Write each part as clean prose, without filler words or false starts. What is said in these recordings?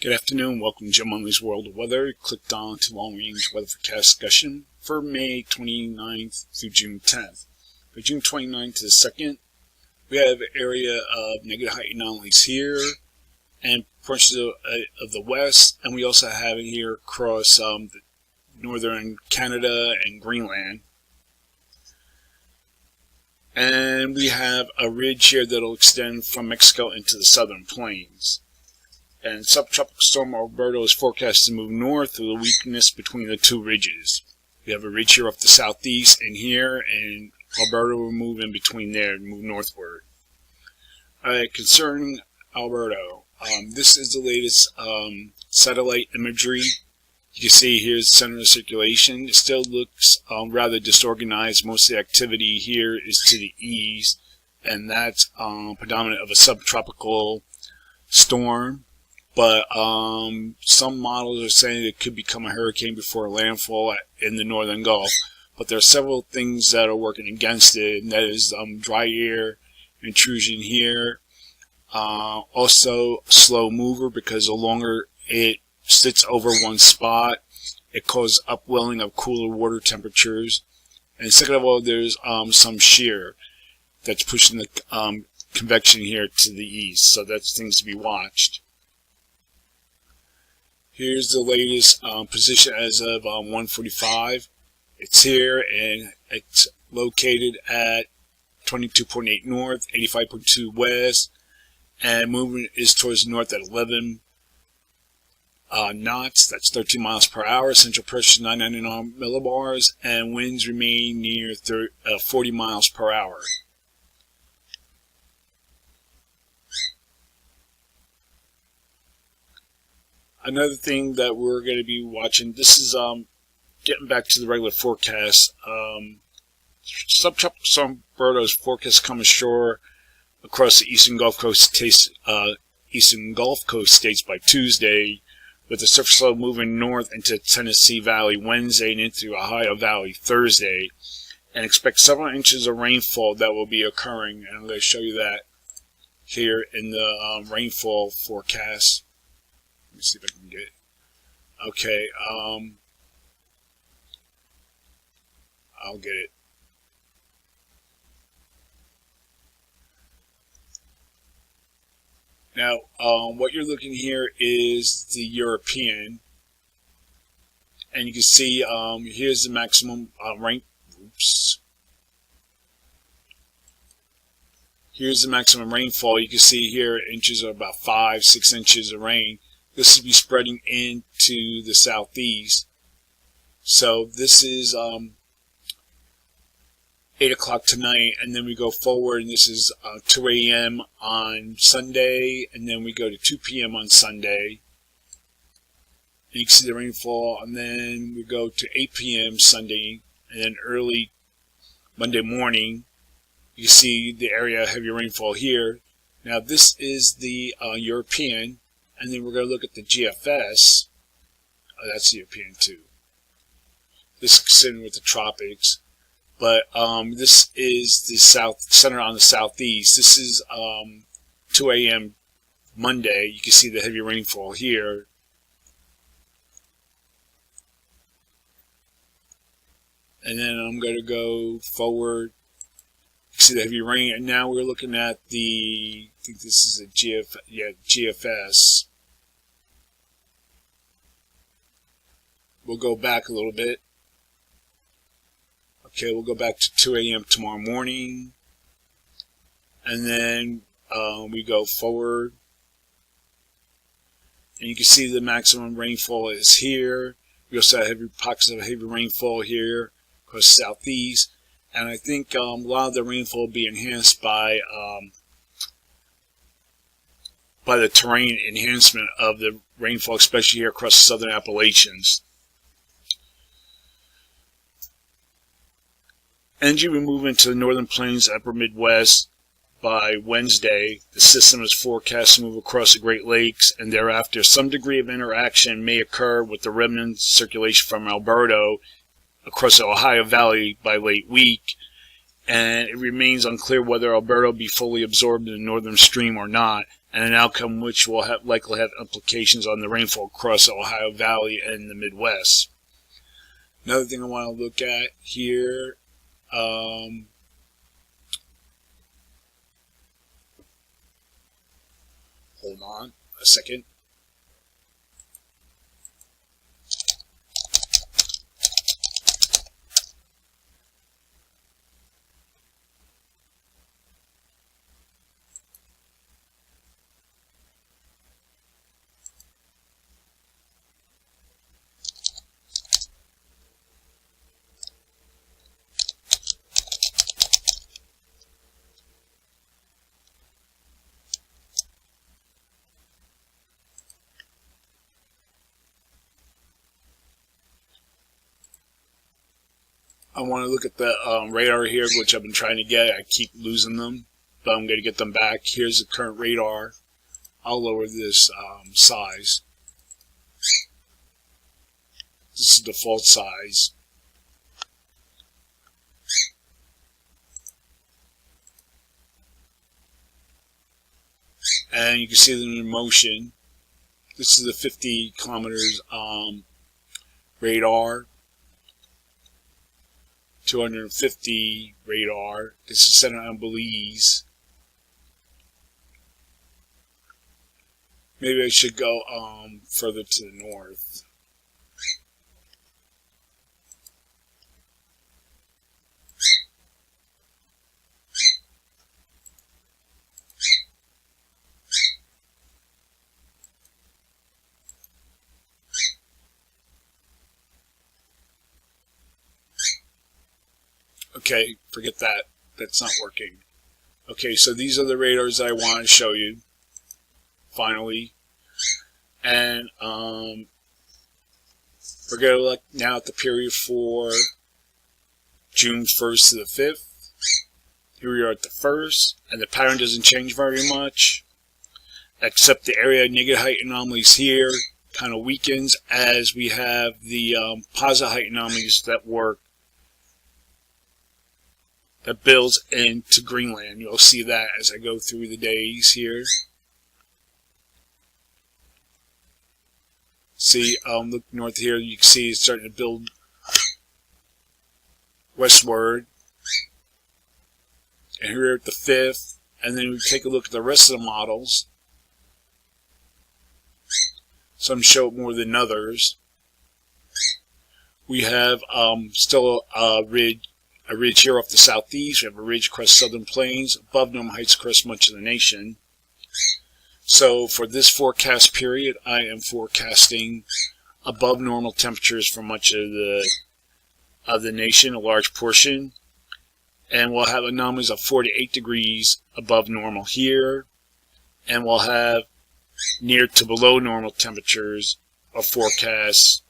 Good afternoon. Welcome to Jim Munley's World of Weather. Clicked on to long-range weather forecast discussion for May 29th through June 10th. For June 29th to the 2nd, we have an area of negative height anomalies here and portions of the west, and we also have it here across northern Canada and Greenland. And we have a ridge here that will extend from Mexico into the southern plains. And subtropical storm Alberto is forecast to move north through the weakness between the two ridges. We have a ridge here off the southeast and here, and Alberto will move in between there and move northward. Concerning Alberto, this is the latest satellite imagery. You can see here's the center of circulation. It still looks rather disorganized. Most of the activity here is to the east, and that's predominant of a subtropical storm. But some models are saying it could become a hurricane before landfall in the northern Gulf. But there are several things that are working against it, and that is dry air intrusion here. Also, slow mover, because the longer it sits over one spot, it causes upwelling of cooler water temperatures. And second of all, there's some shear that's pushing the convection here to the east. So that's things to be watched. Here's the latest position as of 1:45. It's here, and it's located at 22.8 north, 85.2 west, and movement is towards the north at 11 knots. That's 13 miles per hour. Central pressure 999 millibars, and winds remain near 40 miles per hour. Another thing that we're going to be watching, this is getting back to the regular forecast. Subtropical storm Alberto's forecast come ashore across the eastern Gulf Coast states by Tuesday, with the surface low moving north into Tennessee Valley Wednesday and into Ohio Valley Thursday, and expect several inches of rainfall that will be occurring. And I'm going to show you that here in the rainfall forecast. Let me see if I can get it. Okay, I'll get it. Now, what you're looking here is the European, and you can see here's the maximum rain. Oops. Here's the maximum rainfall. You can see here inches are about 5-6 inches of rain. This will be spreading into the southeast. So this is 8 o'clock tonight, and then we go forward, and this is 2 a.m. on Sunday, and then we go to 2 p.m. on Sunday. And you can see the rainfall, and then we go to 8 p.m. Sunday, and then early Monday morning, you can see the area of heavy rainfall here. Now this is the European. And then we're going to look at the GFS. That's the European too. This is considered with the tropics. But this is the center on the southeast. This is 2 a.m. Monday. You can see the heavy rainfall here. And then I'm going to go forward. You can see the heavy rain. And now we're looking at I think this is a GFS. We'll go back a little bit. Okay, we'll go back to 2 a.m. tomorrow morning. And then we go forward. And you can see the maximum rainfall is here. We also have heavy pockets of heavy rainfall here across the southeast. And I think a lot of the rainfall will be enhanced by the terrain enhancement of the rainfall, especially here across the southern Appalachians. Energy will move into the northern plains, upper Midwest by Wednesday. The system is forecast to move across the Great Lakes, and thereafter some degree of interaction may occur with the remnant circulation from Alberto across the Ohio Valley by late week. and it remains unclear whether Alberto will be fully absorbed in the northern stream or not, and an outcome which will likely have implications on the rainfall across the Ohio Valley and the Midwest. Another thing I want to look at here, hold on a second. I want to look at the radar here, which I've been trying to get. I keep losing them, but I'm going to get them back. Here's the current radar. I'll lower this size. This is default size. And you can see them in motion. This is the 50 kilometers radar. 250 radar. This is centered on Belize. Maybe I should go further to the north. Okay, forget that. That's not working. Okay, so these are the radars I want to show you. Finally. And we're going to look now at the period for June 1st to the 5th. Here we are at the 1st, and the pattern doesn't change very much, except the area negative height anomalies here kind of weakens as we have the positive height anomalies that builds into Greenland. You'll see that as I go through the days here. See, look north here, you can see it's starting to build westward. And here at the 5th, and then we take a look at the rest of the models. Some show more than others. We have still a ridge here off the southeast. We have a ridge across southern plains, above normal heights across much of the nation. So for this forecast period, I am forecasting above normal temperatures for much of the nation, a large portion. And we'll have anomalies of 4 to 8 degrees above normal here. And we'll have near to below normal temperatures of forecast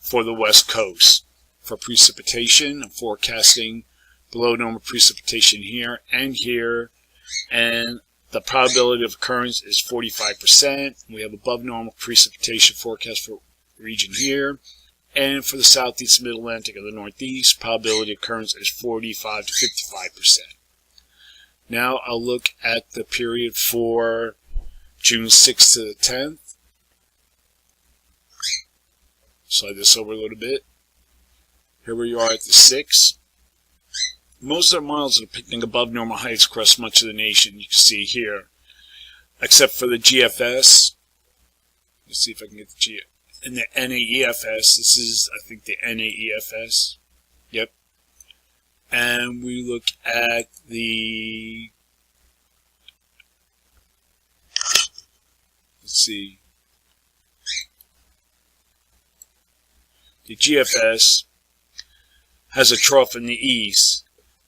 for the west coast. For precipitation, I'm forecasting below normal precipitation here and here, and the probability of occurrence is 45%. We have above normal precipitation forecast for region here, and for the southeast, mid-Atlantic, and the northeast, probability of occurrence is 45 to 55%. Now I'll look at the period for June 6th to the 10th. Slide this over a little bit. Here we are at the 6th. Most of our models are depicting above normal heights across much of the nation, you can see here, except for the GFS. Let's see if I can get the GFS. And the NAEFS, this is, I think, the NAEFS. Yep. And we look at the, let's see, the GFS has a trough in the east,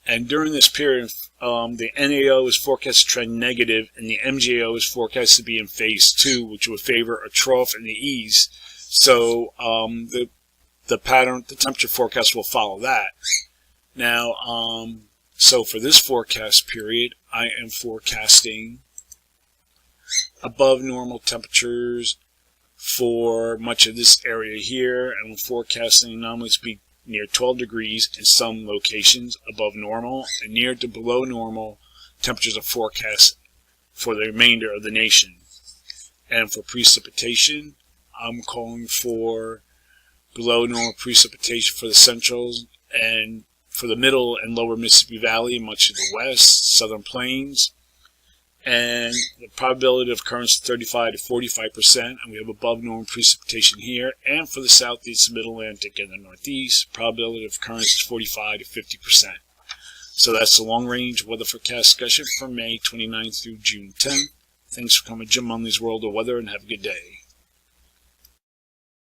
and during this period, the NAO is forecast to trend negative, and the MJO is forecast to be in phase 2, which would favor a trough in the east. So the pattern, the temperature forecast will follow that. Now, so for this forecast period, I am forecasting above normal temperatures for much of this area here, and we're forecasting anomalies to be near 12 degrees in some locations above normal, and near to below normal temperatures are forecast for the remainder of the nation. And for precipitation, I'm calling for below normal precipitation for the central and for the middle and lower Mississippi Valley, much of the west, southern plains. And the probability of occurrence is 35 to 45%, and we have above normal precipitation here. And for the southeast, mid-Atlantic, and the northeast, probability of occurrence is 45 to 50%. So that's the long-range weather forecast discussion for May 29th through June 10th. Thanks for coming to Jim Munley's World of Weather, and have a good day.